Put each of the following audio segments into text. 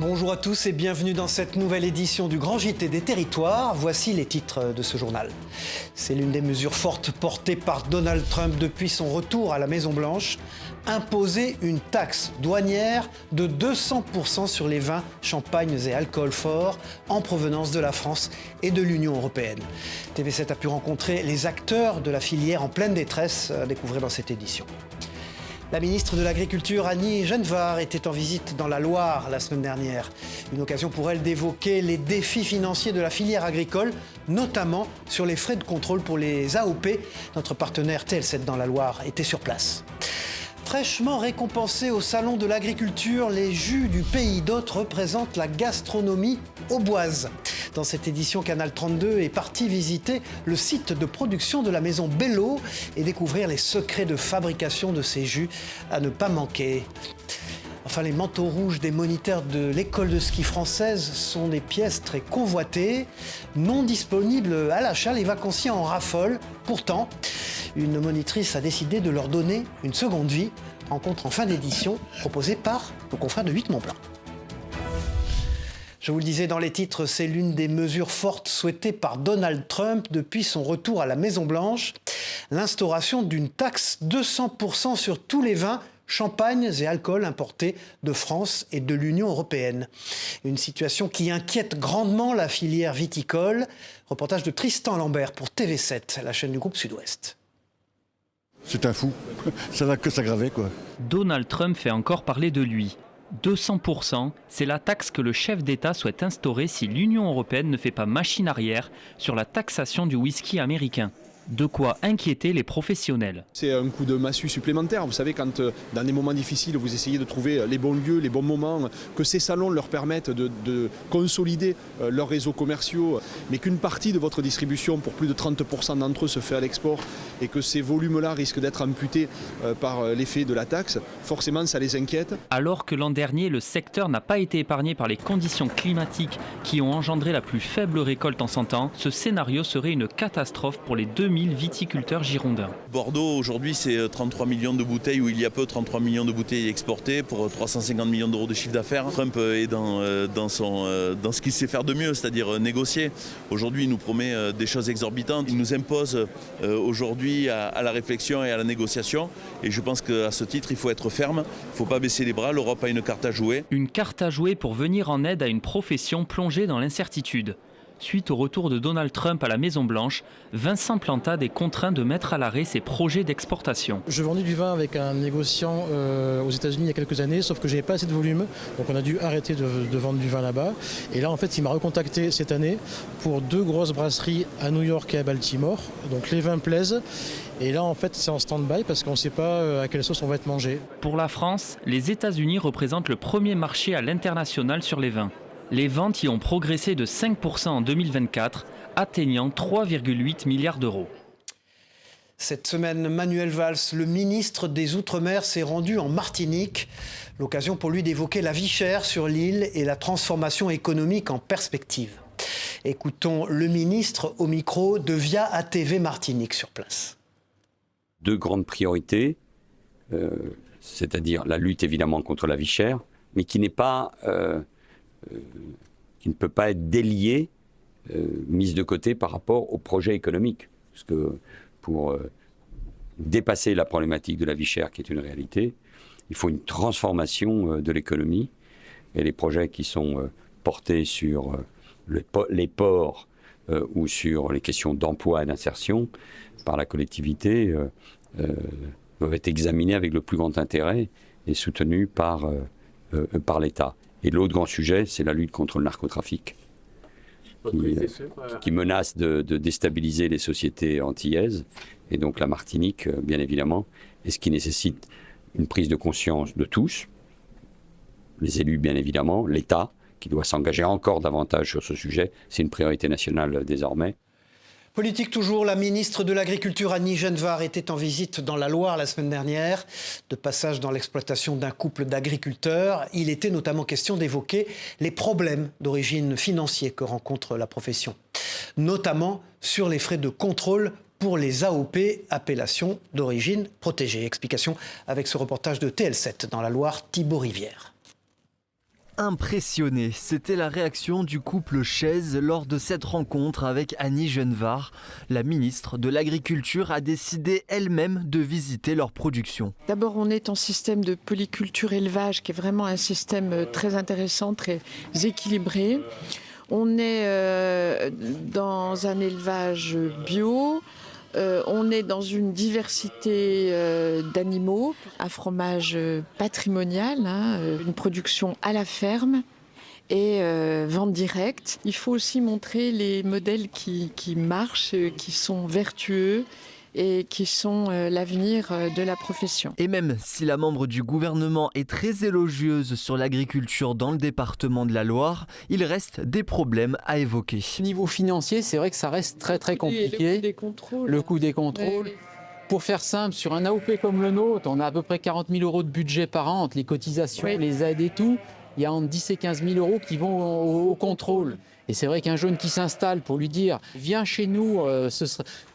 Bonjour à tous et bienvenue dans cette nouvelle édition du Grand JT des Territoires. Voici les titres de ce journal. C'est l'une des mesures fortes portées par Donald Trump depuis son retour à la Maison-Blanche. Imposer une taxe douanière de 200% sur les vins, champagnes et alcools forts en provenance de la France et de l'Union européenne. TV7 a pu rencontrer les acteurs de la filière en pleine détresse, à découvrir dans cette édition. La ministre de l'Agriculture, Annie Genevard, était en visite dans la Loire la semaine dernière. Une occasion pour elle d'évoquer les défis financiers de la filière agricole, notamment sur les frais de contrôle pour les AOP. Notre partenaire TL7 dans la Loire était sur place. Fraîchement récompensés au Salon de l'Agriculture, les jus du Pays d'Hôte représentent la gastronomie auboise. Dans cette édition, Canal 32 est parti visiter le site de production de la maison Bello et découvrir les secrets de fabrication de ces jus à ne pas manquer. Enfin, les manteaux rouges des moniteurs de l'école de ski française sont des pièces très convoitées, non disponibles à l'achat, les vacanciers en raffolent. Pourtant, une monitrice a décidé de leur donner une seconde vie. Rencontre en fin d'édition proposée par nos confrères de 8 Montblanc. Je vous le disais dans les titres, c'est l'une des mesures fortes souhaitées par Donald Trump depuis son retour à la Maison-Blanche. L'instauration d'une taxe 200% sur tous les vins, champagnes et alcools importés de France et de l'Union européenne. Une situation qui inquiète grandement la filière viticole. Reportage de Tristan Lambert pour TV7, la chaîne du groupe Sud-Ouest. C'est un fou, ça va que s'aggraver quoi. Donald Trump fait encore parler de lui. 200%, c'est la taxe que le chef d'État souhaite instaurer si l'Union européenne ne fait pas machine arrière sur la taxation du whisky américain. De quoi inquiéter les professionnels. C'est un coup de massue supplémentaire. Vous savez, quand dans des moments difficiles, vous essayez de trouver les bons lieux, les bons moments, que ces salons leur permettent de consolider leurs réseaux commerciaux, mais qu'une partie de votre distribution, pour plus de 30% d'entre eux, se fait à l'export et que ces volumes-là risquent d'être amputés par l'effet de la taxe, forcément ça les inquiète. Alors que l'an dernier, le secteur n'a pas été épargné par les conditions climatiques qui ont engendré la plus faible récolte en 100 ans, ce scénario serait une catastrophe pour les 2000 viticulteurs girondins. Bordeaux, aujourd'hui, c'est 33 millions de bouteilles, ou il y a peu 33 millions de bouteilles exportées pour 350 millions d'euros de chiffre d'affaires. Trump est dans ce qu'il sait faire de mieux, c'est-à-dire négocier. Aujourd'hui, il nous promet des choses exorbitantes. Il nous impose aujourd'hui à la réflexion et à la négociation. Et je pense qu'à ce titre, il faut être ferme, il ne faut pas baisser les bras. L'Europe a une carte à jouer. Une carte à jouer pour venir en aide à une profession plongée dans l'incertitude. Suite au retour de Donald Trump à la Maison-Blanche, Vincent Plantade est contraint de mettre à l'arrêt ses projets d'exportation. Je vendais du vin avec un négociant aux États-Unis il y a quelques années, sauf que je n'avais pas assez de volume, donc on a dû arrêter de vendre du vin là-bas. Et là, en fait, il m'a recontacté cette année pour 2 grosses brasseries à New York et à Baltimore. Donc les vins plaisent. Et là, en fait, c'est en stand-by parce qu'on ne sait pas à quelle sauce on va être mangé. Pour la France, les États-Unis représentent le premier marché à l'international sur les vins. Les ventes y ont progressé de 5% en 2024, atteignant 3,8 milliards d'euros. Cette semaine, Manuel Valls, le ministre des Outre-mer, s'est rendu en Martinique. L'occasion pour lui d'évoquer la vie chère sur l'île et la transformation économique en perspective. Écoutons le ministre au micro de Via ATV Martinique sur place. 2 grandes priorités, c'est-à-dire la lutte évidemment contre la vie chère, mais qui n'est pas... qui ne peut pas être déliée, mise de côté par rapport au projet économique. Parce que pour dépasser la problématique de la vie chère, qui est une réalité, il faut une transformation de l'économie. Et les projets qui sont portés sur les ports ou sur les questions d'emploi et d'insertion par la collectivité doivent être examinés avec le plus grand intérêt et soutenus par l'État. Et l'autre grand sujet, c'est la lutte contre le narcotrafic, qui menace de déstabiliser les sociétés antillaises, et donc la Martinique, bien évidemment, et ce qui nécessite une prise de conscience de tous, les élus, bien évidemment, l'État, qui doit s'engager encore davantage sur ce sujet. C'est une priorité nationale désormais. Politique toujours, la ministre de l'Agriculture Annie Genevard était en visite dans la Loire la semaine dernière. De passage dans l'exploitation d'un couple d'agriculteurs, il était notamment question d'évoquer les problèmes d'origine financière que rencontre la profession. Notamment sur les frais de contrôle pour les AOP, appellations d'origine protégée. Explication avec ce reportage de TL7 dans la Loire, Thibaut Rivière. impressionné. C'était la réaction du couple Chaise lors de cette rencontre avec Annie Genevard. La ministre de l'Agriculture a décidé elle-même de visiter leur production. D'abord, on est en système de polyculture élevage qui est vraiment un système très intéressant, très équilibré. On est dans un élevage bio. On est dans une diversité d'animaux, un fromage patrimonial, une production à la ferme et vente directe. Il faut aussi montrer les modèles qui marchent, qui sont vertueux et qui sont l'avenir de la profession. Et même si la membre du gouvernement est très élogieuse sur l'agriculture dans le département de la Loire, il reste des problèmes à évoquer. Niveau financier, c'est vrai que ça reste très compliqué. Le coût des contrôles. Oui. Pour faire simple, sur un AOP comme le nôtre, on a à peu près 40 000 € de budget par an entre les cotisations, les aides et tout. Il y a entre 10 et 15 000 € qui vont au contrôle. Et c'est vrai qu'un jeune qui s'installe pour lui dire « Viens chez nous,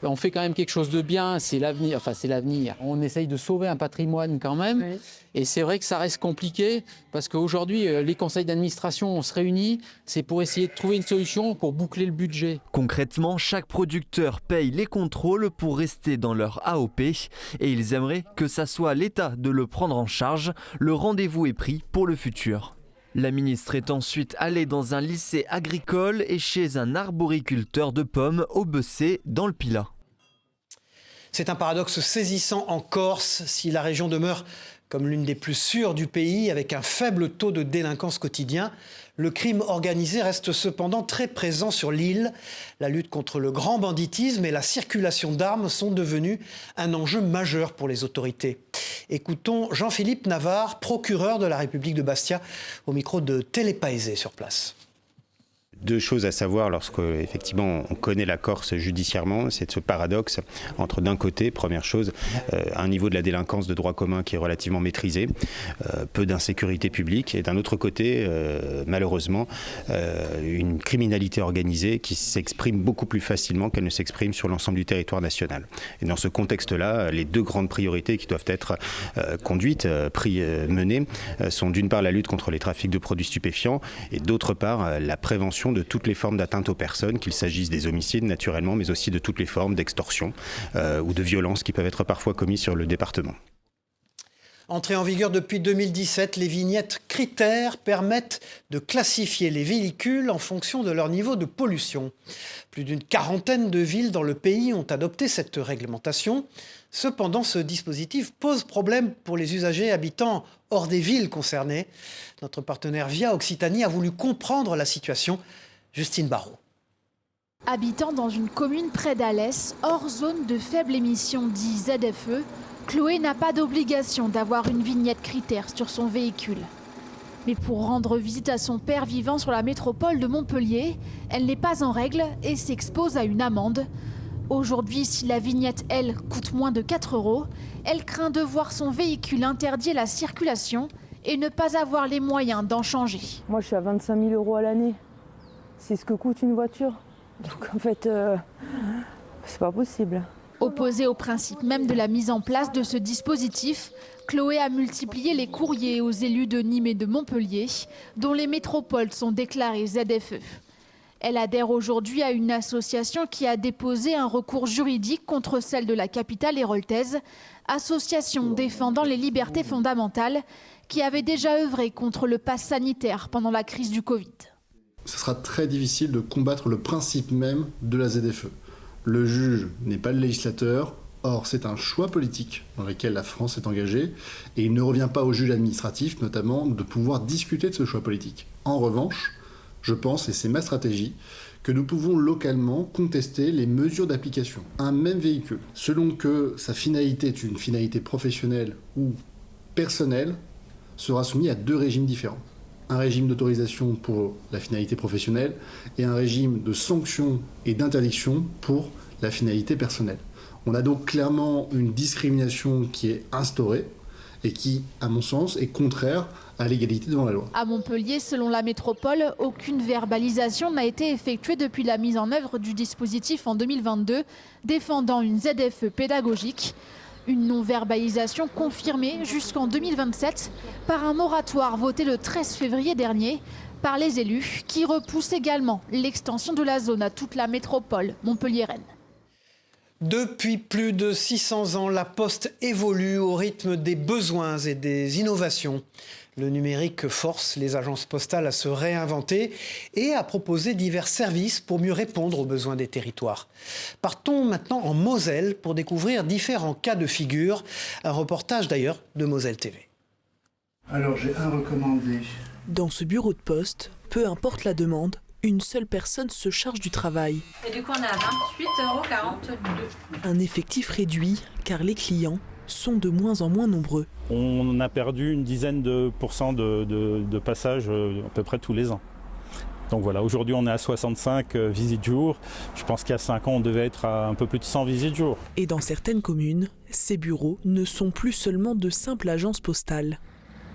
on fait quand même quelque chose de bien, c'est l'avenir. » Enfin, c'est l'avenir. On essaye de sauver un patrimoine quand même. Oui. Et c'est vrai que ça reste compliqué parce qu'aujourd'hui, les conseils d'administration, on se réunit, c'est pour essayer de trouver une solution pour boucler le budget. Concrètement, chaque producteur paye les contrôles pour rester dans leur AOP et ils aimeraient que ça soit l'État de le prendre en charge. Le rendez-vous est pris pour le futur. La ministre est ensuite allée dans un lycée agricole et chez un arboriculteur de pommes au Bessay dans le Pilat. C'est un paradoxe saisissant en Corse. Si la région demeure comme l'une des plus sûres du pays, avec un faible taux de délinquance quotidien, le crime organisé reste cependant très présent sur l'île. La lutte contre le grand banditisme et la circulation d'armes sont devenus un enjeu majeur pour les autorités. Écoutons Jean-Philippe Navarre, procureur de la République de Bastia, au micro de Télépaésé sur place. Deux choses à savoir lorsque, effectivement, on connaît la Corse judiciairement, c'est ce paradoxe entre, d'un côté, première chose, un niveau de la délinquance de droit commun qui est relativement maîtrisé, peu d'insécurité publique, et d'un autre côté, malheureusement, une criminalité organisée qui s'exprime beaucoup plus facilement qu'elle ne s'exprime sur l'ensemble du territoire national. Et dans ce contexte-là, les deux grandes priorités qui doivent être conduites, menées, sont d'une part la lutte contre les trafics de produits stupéfiants et d'autre part la prévention de toutes les formes d'atteinte aux personnes, qu'il s'agisse des homicides naturellement, mais aussi de toutes les formes d'extorsion ou de violence qui peuvent être parfois commises sur le département. Entrées en vigueur depuis 2017, les vignettes critères permettent de classifier les véhicules en fonction de leur niveau de pollution. Plus d'une quarantaine de villes dans le pays ont adopté cette réglementation. Cependant, ce dispositif pose problème pour les usagers habitant hors des villes concernées. Notre partenaire Via Occitanie a voulu comprendre la situation. Justine Barrault. Habitant dans une commune près d'Alès, hors zone de faible émission dit ZFE, Chloé n'a pas d'obligation d'avoir une vignette critère sur son véhicule. Mais pour rendre visite à son père vivant sur la métropole de Montpellier, elle n'est pas en règle et s'expose à une amende. Aujourd'hui, si la vignette, elle, coûte moins de 4 €, elle craint de voir son véhicule interdit à la circulation et ne pas avoir les moyens d'en changer. Moi, je suis à 25 000 € à l'année. C'est ce que coûte une voiture. Donc en fait, c'est pas possible. Opposée au principe même de la mise en place de ce dispositif, Chloé a multiplié les courriers aux élus de Nîmes et de Montpellier, dont les métropoles sont déclarées ZFE. Elle adhère aujourd'hui à une association qui a déposé un recours juridique contre celle de la capitale héroltaise, association défendant les libertés fondamentales, qui avait déjà œuvré contre le pass sanitaire pendant la crise du Covid. Ce sera très difficile de combattre le principe même de la ZFE. Le juge n'est pas le législateur, or c'est un choix politique dans lequel la France est engagée, et il ne revient pas au juge administratif, notamment, de pouvoir discuter de ce choix politique. En revanche, je pense, et c'est ma stratégie, que nous pouvons localement contester les mesures d'application. Un même véhicule, selon que sa finalité est une finalité professionnelle ou personnelle, sera soumis à deux régimes différents. Un régime d'autorisation pour la finalité professionnelle et un régime de sanction et d'interdiction pour la finalité personnelle. On a donc clairement une discrimination qui est instaurée et qui, à mon sens, est contraire à l'égalité devant la loi. À Montpellier, selon la métropole, aucune verbalisation n'a été effectuée depuis la mise en œuvre du dispositif en 2022, défendant une ZFE pédagogique. Une non-verbalisation confirmée jusqu'en 2027 par un moratoire voté le 13 février dernier par les élus qui repoussent également l'extension de la zone à toute la métropole montpelliéraine. Depuis plus de 600 ans, la Poste évolue au rythme des besoins et des innovations. Le numérique force les agences postales à se réinventer et à proposer divers services pour mieux répondre aux besoins des territoires. Partons maintenant en Moselle pour découvrir différents cas de figure. Un reportage d'ailleurs de Moselle TV. Alors j'ai un recommandé. Dans ce bureau de poste, peu importe la demande, une seule personne se charge du travail. Et du coup on est à 28,42 €. Un effectif réduit car les clients sont de moins en moins nombreux. On a perdu une dizaine de pourcents de passages à peu près tous les ans. Donc voilà, aujourd'hui on est à 65 visites jour. Je pense qu'il y a 5 ans on devait être à un peu plus de 100 visites jour. Et dans certaines communes, ces bureaux ne sont plus seulement de simples agences postales.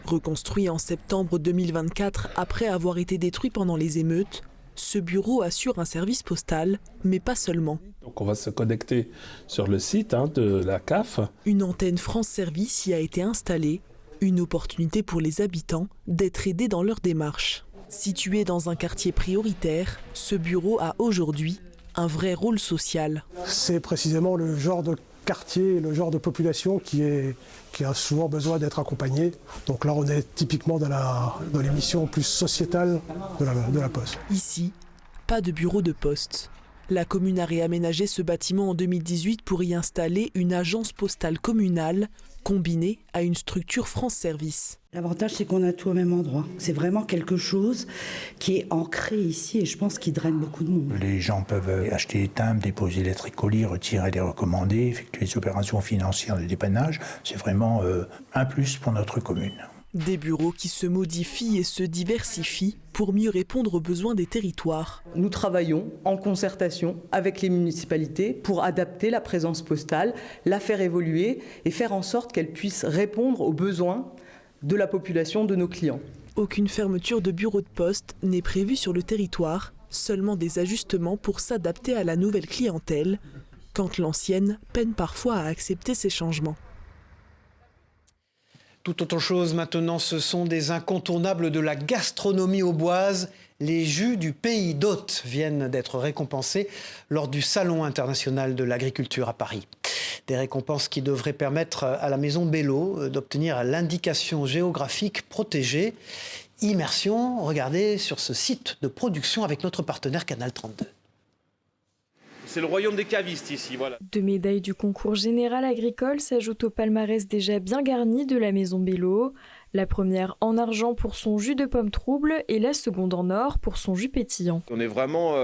Reconstruit en septembre 2024 après avoir été détruit pendant les émeutes, ce bureau assure un service postal, mais pas seulement. Donc on va se connecter sur le site de la CAF. Une antenne France Service y a été installée, une opportunité pour les habitants d'être aidés dans leur démarche. Situé dans un quartier prioritaire, ce bureau a aujourd'hui un vrai rôle social. C'est précisément le genre de quartier, le genre de population qui a souvent besoin d'être accompagnée. Donc là, on est typiquement dans les missions plus sociétales de la Poste. Ici, pas de bureau de poste. La commune a réaménagé ce bâtiment en 2018 pour y installer une agence postale communale combinée à une structure France Service. L'avantage, c'est qu'on a tout au même endroit. C'est vraiment quelque chose qui est ancré ici et je pense qu'il draine beaucoup de monde. Les gens peuvent acheter des timbres, déposer les tricolis, retirer les recommandés, effectuer des opérations financières de dépannage. C'est vraiment un plus pour notre commune. Des bureaux qui se modifient et se diversifient pour mieux répondre aux besoins des territoires. Nous travaillons en concertation avec les municipalités pour adapter la présence postale, la faire évoluer et faire en sorte qu'elle puisse répondre aux besoins de la population, de nos clients. Aucune fermeture de bureau de poste n'est prévue sur le territoire, seulement des ajustements pour s'adapter à la nouvelle clientèle, quand l'ancienne peine parfois à accepter ces changements. Tout autre chose maintenant, ce sont des incontournables de la gastronomie auboise. Les jus du pays d'Hôte viennent d'être récompensés lors du Salon international de l'agriculture à Paris. Des récompenses qui devraient permettre à la maison Bello d'obtenir l'indication géographique protégée. Immersion, regardez sur ce site de production avec notre partenaire Canal 32. C'est le royaume des cavistes ici, voilà. 2 médailles du concours général agricole s'ajoutent au palmarès déjà bien garni de la maison Bello. La première en argent pour son jus de pomme trouble et la seconde en or pour son jus pétillant. On est vraiment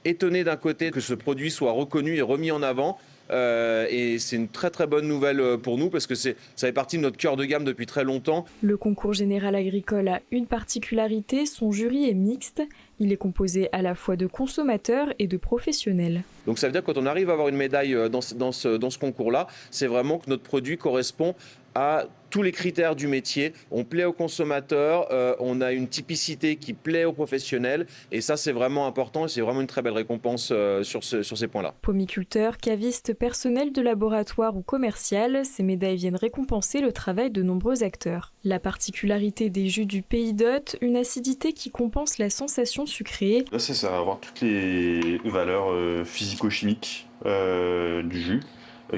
étonné d'un côté que ce produit soit reconnu et remis en avant. Et c'est une très très bonne nouvelle pour nous parce que ça fait partie de notre cœur de gamme depuis très longtemps. Le concours général agricole a une particularité, son jury est mixte. Il est composé à la fois de consommateurs et de professionnels. Donc ça veut dire que quand on arrive à avoir une médaille dans ce concours-là, c'est vraiment que notre produit correspond à tous les critères du métier. On plaît aux consommateurs, on a une typicité qui plaît aux professionnels et ça c'est vraiment important et c'est vraiment une très belle récompense sur ces points-là. Pomiculteurs, cavistes, personnel de laboratoire ou commercial, ces médailles viennent récompenser le travail de nombreux acteurs. La particularité des jus du pays d'Hôte, une acidité qui compense la sensation sucrée. Là c'est ça, avoir toutes les valeurs physico-chimiques du jus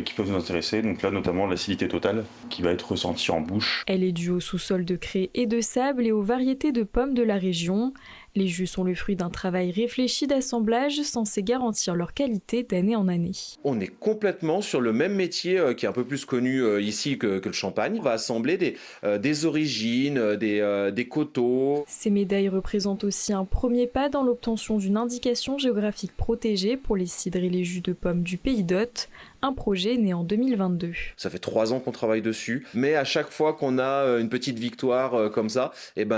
qui peuvent nous intéresser, donc là notamment l'acidité totale qui va être ressentie en bouche. Elle est due au sous-sol de craie et de sable et aux variétés de pommes de la région. Les jus sont le fruit d'un travail réfléchi d'assemblage censé garantir leur qualité d'année en année. On est complètement sur le même métier qui est un peu plus connu ici que le champagne. On va assembler des origines, des coteaux. Ces médailles représentent aussi un premier pas dans l'obtention d'une indication géographique protégée pour les cidres et les jus de pommes du pays d'Hôte, un projet né en 2022. Ça fait 3 ans qu'on travaille dessus, mais à chaque fois qu'on a une petite victoire comme ça,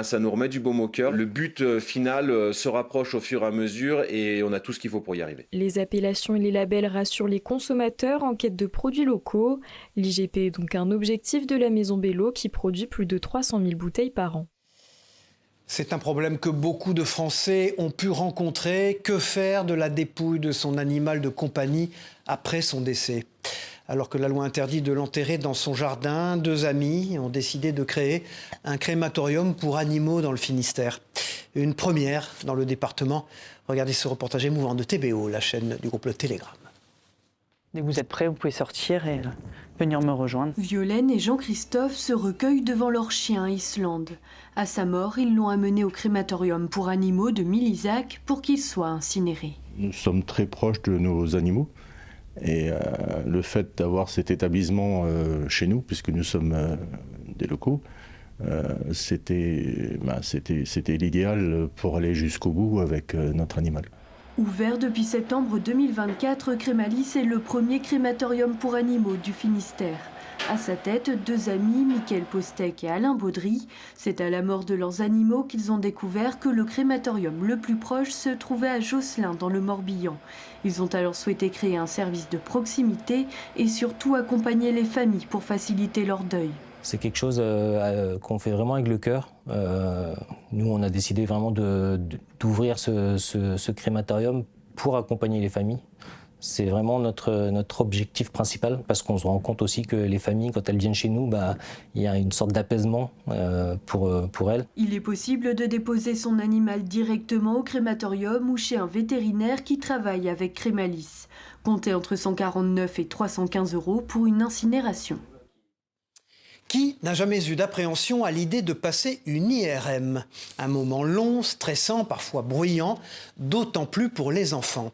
ça nous remet du baume au cœur. Le but final se rapproche au fur et à mesure et on a tout ce qu'il faut pour y arriver. Les appellations et les labels rassurent les consommateurs en quête de produits locaux. L'IGP est donc un objectif de la maison Bello qui produit plus de 300 000 bouteilles par an. C'est un problème que beaucoup de Français ont pu rencontrer. Que faire de la dépouille de son animal de compagnie après son décès ? Alors que la loi interdit de l'enterrer dans son jardin, 2 amis ont décidé de créer un crématorium pour animaux dans le Finistère. Une première dans le département. Regardez ce reportage émouvant de TBO, la chaîne du groupe Le Télégramme. Dès que vous êtes prêts, vous pouvez sortir et venir me rejoindre. Violaine et Jean-Christophe se recueillent devant leur chien Islande. À sa mort, ils l'ont amené au crématorium pour animaux de Milizac pour qu'il soit incinéré. Nous sommes très proches de nos animaux et le fait d'avoir cet établissement chez nous, puisque nous sommes des locaux, c'était l'idéal pour aller jusqu'au bout avec notre animal. Ouvert depuis septembre 2024, Crémalis est le premier crématorium pour animaux du Finistère. À sa tête, 2 amis, Mickaël Postec et Alain Baudry. C'est à la mort de leurs animaux qu'ils ont découvert que le crématorium le plus proche se trouvait à Josselin, dans le Morbihan. Ils ont alors souhaité créer un service de proximité et surtout accompagner les familles pour faciliter leur deuil. C'est quelque chose qu'on fait vraiment avec le cœur. Nous, on a décidé vraiment d'ouvrir ce crématorium pour accompagner les familles. C'est vraiment notre objectif principal parce qu'on se rend compte aussi que les familles, quand elles viennent chez nous, il y a une sorte d'apaisement pour elles. Il est possible de déposer son animal directement au crématorium ou chez un vétérinaire qui travaille avec Crémalis. Comptez entre 149 et 315 € pour une incinération. Qui n'a jamais eu d'appréhension à l'idée de passer une IRM? Un moment long, stressant, parfois bruyant, d'autant plus pour les enfants.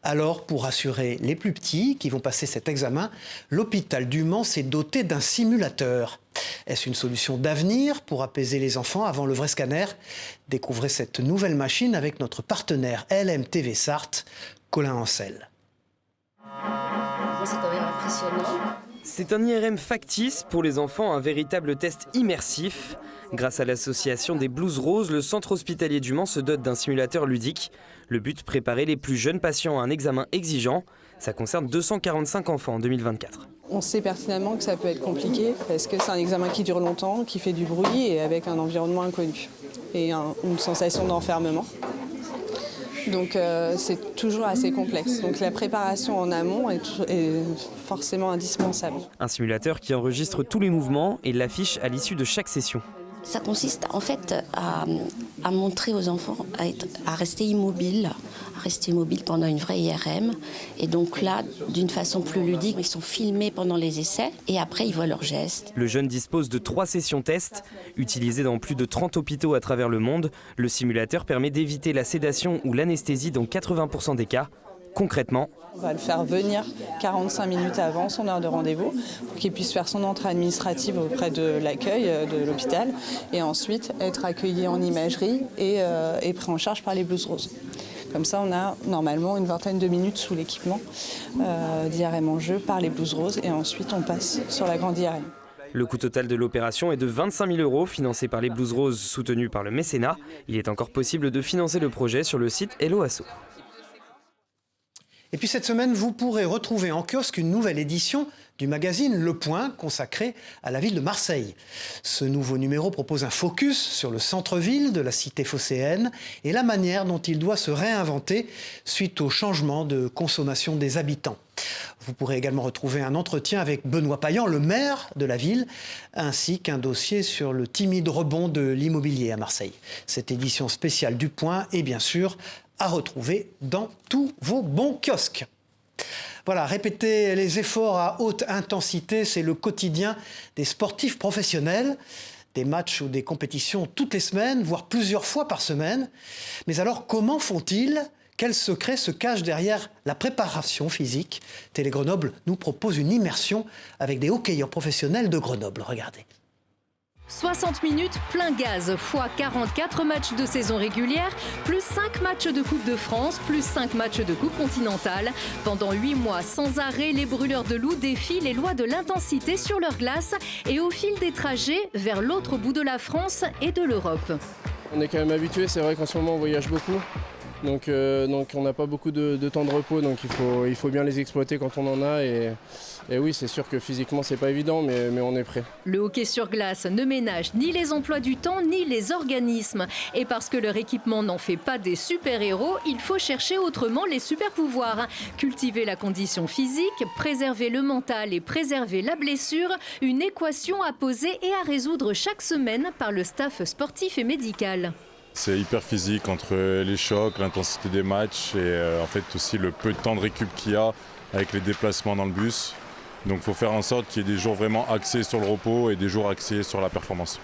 Alors, pour rassurer les plus petits qui vont passer cet examen, l'hôpital du Mans s'est doté d'un simulateur. Est-ce une solution d'avenir pour apaiser les enfants avant le vrai scanner? Découvrez cette nouvelle machine avec notre partenaire LMTV Sarthe, Colin Ancel. C'est quand même impressionnant. C'est un IRM factice pour les enfants, un véritable test immersif. Grâce à l'association des Blouses Roses, le centre hospitalier du Mans se dote d'un simulateur ludique. Le but, préparer les plus jeunes patients à un examen exigeant. Ça concerne 245 enfants en 2024. On sait pertinemment que ça peut être compliqué parce que c'est un examen qui dure longtemps, qui fait du bruit et avec un environnement inconnu et une sensation d'enfermement. Donc c'est toujours assez complexe. Donc la préparation en amont est forcément indispensable. Un simulateur qui enregistre tous les mouvements et l'affiche à l'issue de chaque session. Ça consiste en fait à montrer aux enfants à rester immobiles pendant une vraie IRM. Et donc là, d'une façon plus ludique, ils sont filmés pendant les essais et après ils voient leurs gestes. Le jeune dispose de 3 sessions tests. Utilisé dans plus de 30 hôpitaux à travers le monde, le simulateur permet d'éviter la sédation ou l'anesthésie dans 80% des cas. Concrètement, on va le faire venir 45 minutes avant son heure de rendez-vous pour qu'il puisse faire son entrée administrative auprès de l'accueil de l'hôpital et ensuite être accueilli en imagerie et pris en charge par les Blouses Roses. Comme ça, on a normalement une vingtaine de minutes sous l'équipement d'IRM en jeu par les Blouses Roses et ensuite on passe sur la grande IRM. Le coût total de l'opération est de 25 000 € financé par les Blouses Roses soutenus par le mécénat. Il est encore possible de financer le projet sur le site Hello Asso. Et puis cette semaine, vous pourrez retrouver en kiosque une nouvelle édition du magazine Le Point, consacré à la ville de Marseille. Ce nouveau numéro propose un focus sur le centre-ville de la cité phocéenne et la manière dont il doit se réinventer suite au changement de consommation des habitants. Vous pourrez également retrouver un entretien avec Benoît Payan, le maire de la ville, ainsi qu'un dossier sur le timide rebond de l'immobilier à Marseille. Cette édition spéciale du Point est bien sûr à retrouver dans tous vos bons kiosques. Voilà, répéter les efforts à haute intensité, c'est le quotidien des sportifs professionnels. Des matchs ou des compétitions toutes les semaines, voire plusieurs fois par semaine. Mais alors, comment font-ils ? Quel secret se cache derrière la préparation physique ? Télé Grenoble nous propose une immersion avec des hockeyeurs professionnels de Grenoble. Regardez. 60 minutes plein gaz, fois 44 matchs de saison régulière, plus 5 matchs de Coupe de France, plus 5 matchs de Coupe continentale. Pendant 8 mois, sans arrêt, les brûleurs de loups défient les lois de l'intensité sur leur glace et au fil des trajets vers l'autre bout de la France et de l'Europe. On est quand même habitué, c'est vrai qu'en ce moment on voyage beaucoup. Donc on n'a pas beaucoup de temps de repos, donc il faut bien les exploiter quand on en a. Et oui, c'est sûr que physiquement, c'est pas évident, mais on est prêt. Le hockey sur glace ne ménage ni les emplois du temps, ni les organismes. Et parce que leur équipement n'en fait pas des super-héros, il faut chercher autrement les super-pouvoirs. Cultiver la condition physique, préserver le mental et préserver la blessure, une équation à poser et à résoudre chaque semaine par le staff sportif et médical. C'est hyper physique entre les chocs, l'intensité des matchs et en fait aussi le peu de temps de récup qu'il y a avec les déplacements dans le bus. Donc il faut faire en sorte qu'il y ait des jours vraiment axés sur le repos et des jours axés sur la performance.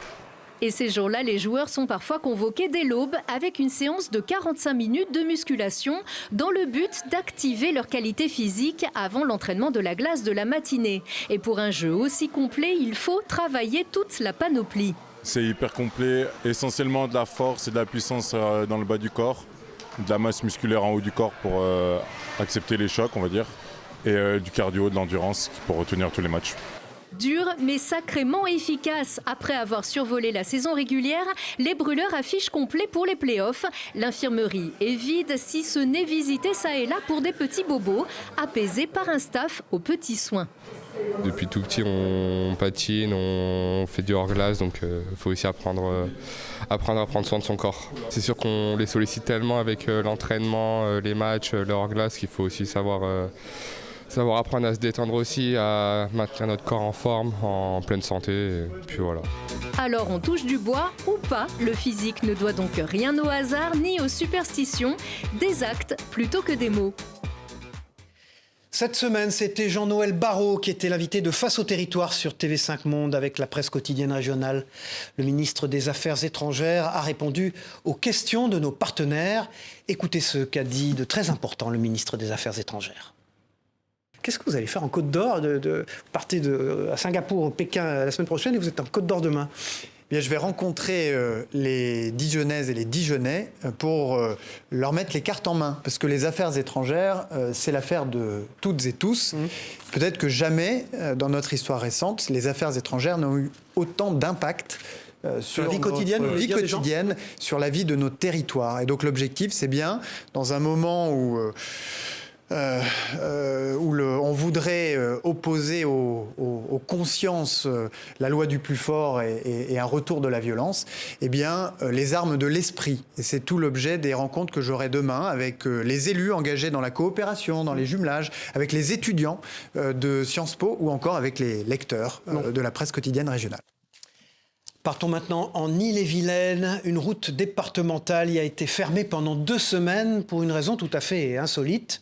Et ces jours-là, les joueurs sont parfois convoqués dès l'aube avec une séance de 45 minutes de musculation dans le but d'activer leur qualité physique avant l'entraînement de la glace de la matinée. Et pour un jeu aussi complet, il faut travailler toute la panoplie. C'est hyper complet, essentiellement de la force et de la puissance dans le bas du corps, de la masse musculaire en haut du corps pour accepter les chocs, on va dire, et du cardio, de l'endurance pour retenir tous les matchs. Dur mais sacrément efficace. Après avoir survolé la saison régulière, les brûleurs affichent complet pour les playoffs. L'infirmerie est vide, si ce n'est visité ça et là pour des petits bobos, apaisés par un staff aux petits soins. Depuis tout petit, on patine, on fait du hors-glace, donc il faut aussi apprendre à prendre soin de son corps. C'est sûr qu'on les sollicite tellement avec l'entraînement, les matchs, le hors-glace, qu'il faut aussi savoir apprendre à se détendre aussi, à maintenir notre corps en forme, en pleine santé, et puis voilà. Alors on touche du bois ou pas, le physique ne doit donc rien au hasard ni aux superstitions, des actes plutôt que des mots. Cette semaine, c'était Jean-Noël Barrot qui était l'invité de Face au territoire sur TV5 Monde avec la presse quotidienne régionale. Le ministre des Affaires étrangères a répondu aux questions de nos partenaires. Écoutez ce qu'a dit de très important le ministre des Affaires étrangères. Qu'est-ce que vous allez faire en Côte d'Or Vous partez à Singapour, Pékin la semaine prochaine et vous êtes en Côte d'Or demain. Bien, je vais rencontrer les Dijonnaises et les Dijonnais pour leur mettre les cartes en main. Parce que les affaires étrangères, c'est l'affaire de toutes et tous. Peut-être que jamais, dans notre histoire récente, les affaires étrangères n'ont eu autant d'impact sur la vie quotidienne, sur la vie de nos territoires. Et donc l'objectif, c'est bien, dans un moment où on voudrait opposer aux consciences la loi du plus fort et un retour de la violence, eh bien, les armes de l'esprit. Et c'est tout l'objet des rencontres que j'aurai demain avec les élus engagés dans la coopération, dans les jumelages, avec les étudiants de Sciences Po ou encore avec les lecteurs de la presse quotidienne régionale. Partons maintenant en Ille-et-Vilaine. Une route départementale y a été fermée pendant 2 semaines pour une raison tout à fait insolite.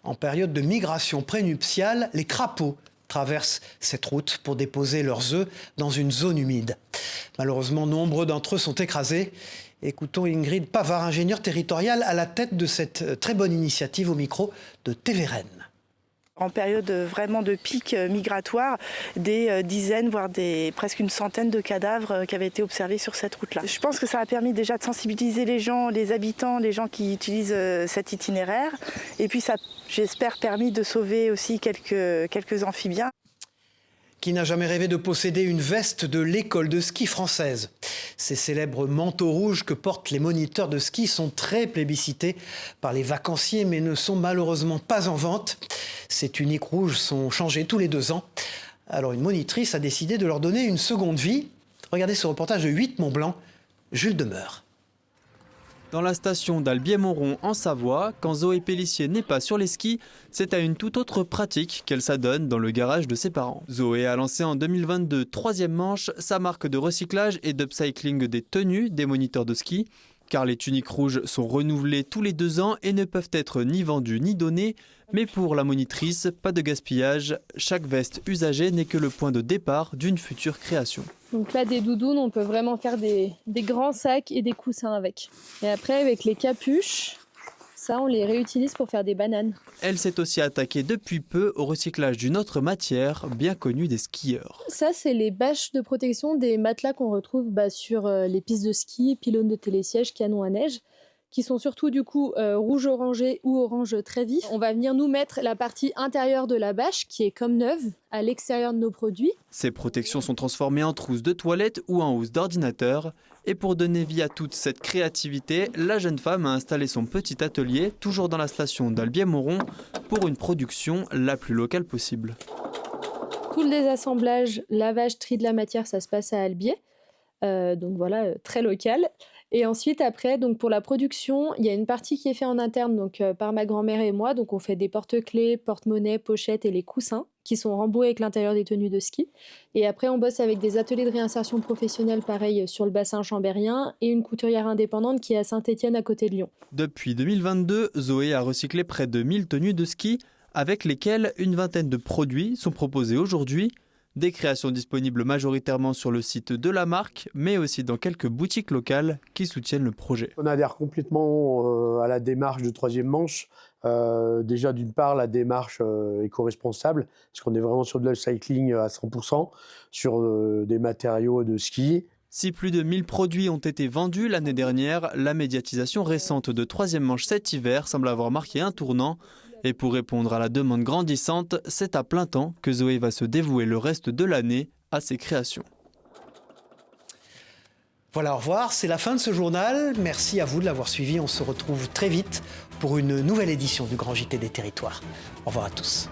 En période de migration prénuptiale, les crapauds traversent cette route pour déposer leurs œufs dans une zone humide. Malheureusement, nombreux d'entre eux sont écrasés. Écoutons Ingrid Pavard, ingénieure territoriale à la tête de cette très bonne initiative au micro de TV Rennes. En période vraiment de pic migratoire, des dizaines, voire presque une centaine de cadavres qui avaient été observés sur cette route-là. Je pense que ça a permis déjà de sensibiliser les gens, les habitants, les gens qui utilisent cet itinéraire. Et puis ça, j'espère, permis de sauver aussi quelques amphibiens. Qui n'a jamais rêvé de posséder une veste de l'école de ski française? Ces célèbres manteaux rouges que portent les moniteurs de ski sont très plébiscités par les vacanciers, mais ne sont malheureusement pas en vente. Ces tuniques rouges sont changées tous les 2 ans. Alors une monitrice a décidé de leur donner une seconde vie. Regardez ce reportage de 8 Mont-Blanc, Jules Demeure. Dans la station d'Albier-Montrond en Savoie, quand Zoé Pellissier n'est pas sur les skis, c'est à une toute autre pratique qu'elle s'adonne dans le garage de ses parents. Zoé a lancé en 2022, 3e manche, sa marque de recyclage et d'upcycling des tenues des moniteurs de ski. Car les tuniques rouges sont renouvelées tous les 2 ans et ne peuvent être ni vendues ni données. Mais pour la monitrice, pas de gaspillage. Chaque veste usagée n'est que le point de départ d'une future création. Donc là, des doudounes, on peut vraiment faire des grands sacs et des coussins avec. Et après, avec les capuches, ça, on les réutilise pour faire des bananes. Elle s'est aussi attaquée depuis peu au recyclage d'une autre matière bien connue des skieurs. Ça, c'est les bâches de protection des matelas qu'on retrouve sur les pistes de ski, pylônes de télésiège, canons à neige. qui sont surtout du coup rouge orangé ou orange très vif. On va venir nous mettre la partie intérieure de la bâche qui est comme neuve à l'extérieur de nos produits. Ces protections sont transformées en trousses de toilette ou en housse d'ordinateur. Et pour donner vie à toute cette créativité, la jeune femme a installé son petit atelier, toujours dans la station d'Albier-Moron, pour une production la plus locale possible. Tout le désassemblage, lavage, tri de la matière, ça se passe à Albier. Donc voilà, très local. Et ensuite, après, donc pour la production, il y a une partie qui est faite en interne donc, par ma grand-mère et moi. Donc on fait des porte-clés, porte-monnaie, pochettes et les coussins qui sont rembourrés avec l'intérieur des tenues de ski. Et après, on bosse avec des ateliers de réinsertion professionnelle, pareil, sur le bassin chambérien et une couturière indépendante qui est à Saint-Étienne, à côté de Lyon. Depuis 2022, Zoé a recyclé près de 1000 tenues de ski, avec lesquelles une vingtaine de produits sont proposés aujourd'hui. Des créations disponibles majoritairement sur le site de la marque, mais aussi dans quelques boutiques locales qui soutiennent le projet. On adhère complètement à la démarche de Troisième Manche. Déjà, d'une part, la démarche éco-responsable, parce qu'on est vraiment sur de l'upcycling à 100%, sur des matériaux de ski. Si plus de 1000 produits ont été vendus l'année dernière, la médiatisation récente de Troisième Manche cet hiver semble avoir marqué un tournant. Et pour répondre à la demande grandissante, c'est à plein temps que Zoé va se dévouer le reste de l'année à ses créations. Voilà, au revoir, c'est la fin de ce journal. Merci à vous de l'avoir suivi. On se retrouve très vite pour une nouvelle édition du Grand JT des Territoires. Au revoir à tous.